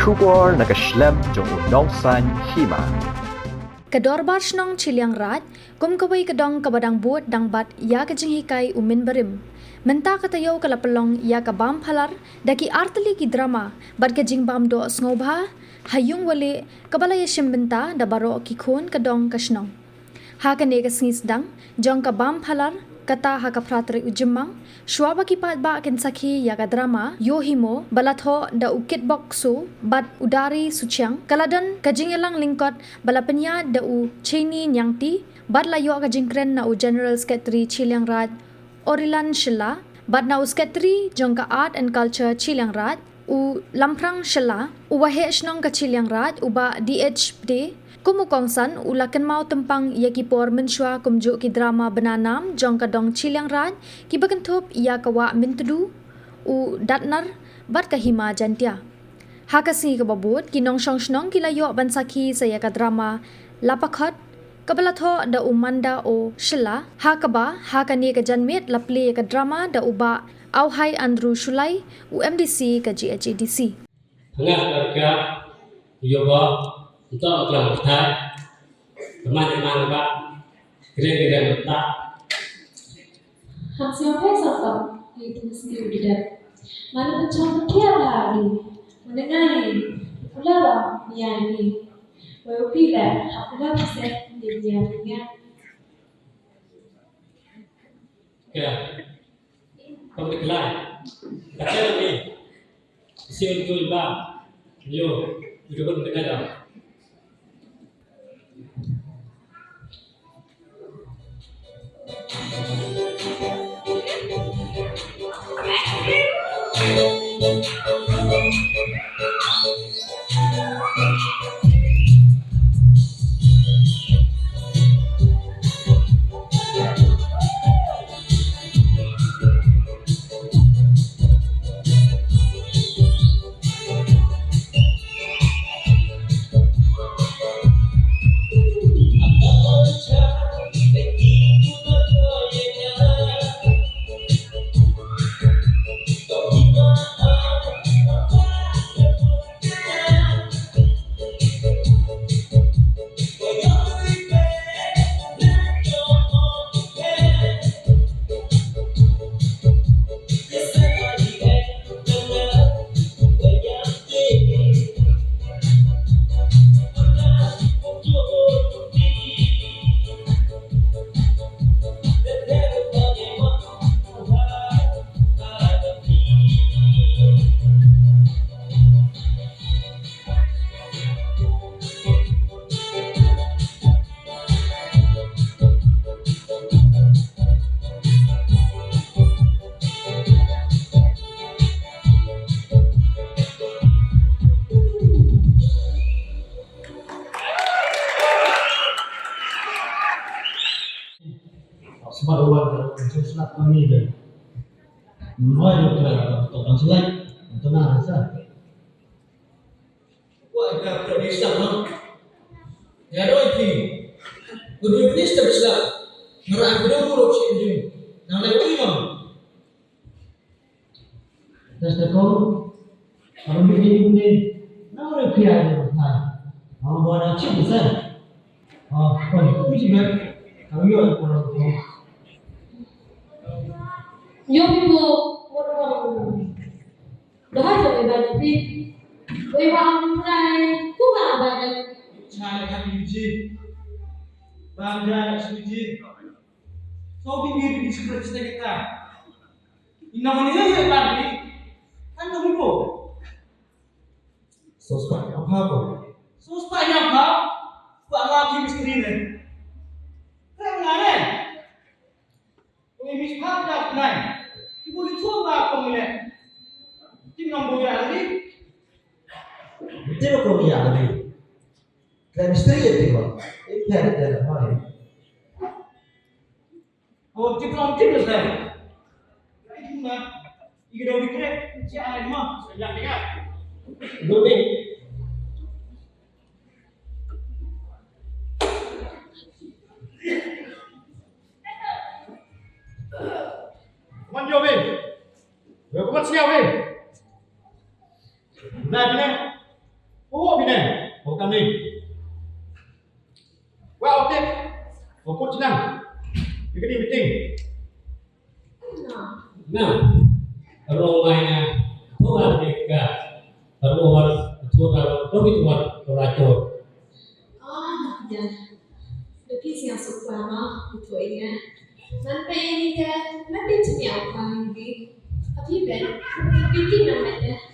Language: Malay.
Shubor nakaslem jong unongsan Hima. Ke Dorbar Shnong Chilliangraij, kum kawai kedong kabadang buat dang bat ya ke Jingkynmaw u Mynbarim. Menta katayo kala pelong ya ka bam phalar daki artali ki drama bat ke jingbam do sngoba hayung wale kabala Ïashim Bynta da baro ki khun kedong ka Shnong. Ha ka ne ka sngis dang jong ka bam phalar kata ha ka pratri ujimang shwaba ki pat ba ken sakhi ya ka drama yo himo balatho da ukit boxu bat udari suchang kaladan ka jingelang lingkot balapenya da u cheni nyangti bat la yo ka jingkren na u general secretary Chilliangraij Orilan Shilla bat na u secretary jong ka art and culture Chilliangraij u lamprang Shilla u wahe Shnong ka Chilliangraij u ba DHD Kumukongsan ulakan mau tempang ia ki por mensyua kumjuk ki drama benanam jong kadong Chilliangraij ki bagentup ia kawa mintedu u datnar bat ka Hima jantia. Hakasi ka babut ki nong Shnong ki layo bansaki saya ka drama lapakhat kabalatho da umanda o shila hakaba hakani ka janmet lapli ka drama da uba au hai Andrew Shulai u MDC ka GHADC. Tengah harga yoba untuk kelam kita teman-teman Pak kira-kira letak hak siapa siapa itu sendiri tidak mana macam dia lagi menengai ulah yani walaupun hak ulah bisa dia ya pembekelan kacau ni siul jual bang yo hidup mendengar Smart one untuk slot kami deh. Mulai untuk orang selai untuk nasa. Wah, agak berbisa mak. Ya roiti. Kudu iblis terbisa. Ngerang kudu muruk sih ujung. Nang lewat imam. Terus tekor kalau begini begini, nama kerja ada. Kalau buat aja bisa. Kalau itu juga kalau yo orang tu. yo people orang dah ada banyak bit orang lain kurang banyak Cara kami uji. Bangga suji. Kau pinggir di sebelah kita. Inamanya ya tadi. Kan kamu kok. Sosok apa kok? Suspanya apa? Pak lagi misteri ni. Kenapa? Ini misteri dah naik. Ibu dicoba apa ni? Tim nombor yang ni. Itu kau yang ada. Kalau misteri itu kok, itu ada apa ni? Oh, tim ni dah. Ini mana? Ini dah bikin. Siapa ni mah? Yang ni kan? Dua. Manjo be. Yo kumat siapa be? Nah, Bukan ni. Wah, okey. Fokus senang. Kita ni meeting. Nah, rumahnya tuan mereka, rumah tuan, rumah tuan, raja. Ya. Lebih siang suka mah itu ini. Nanti ini dia, nanti cemil apa ini. Tapi ben, bikin namanya.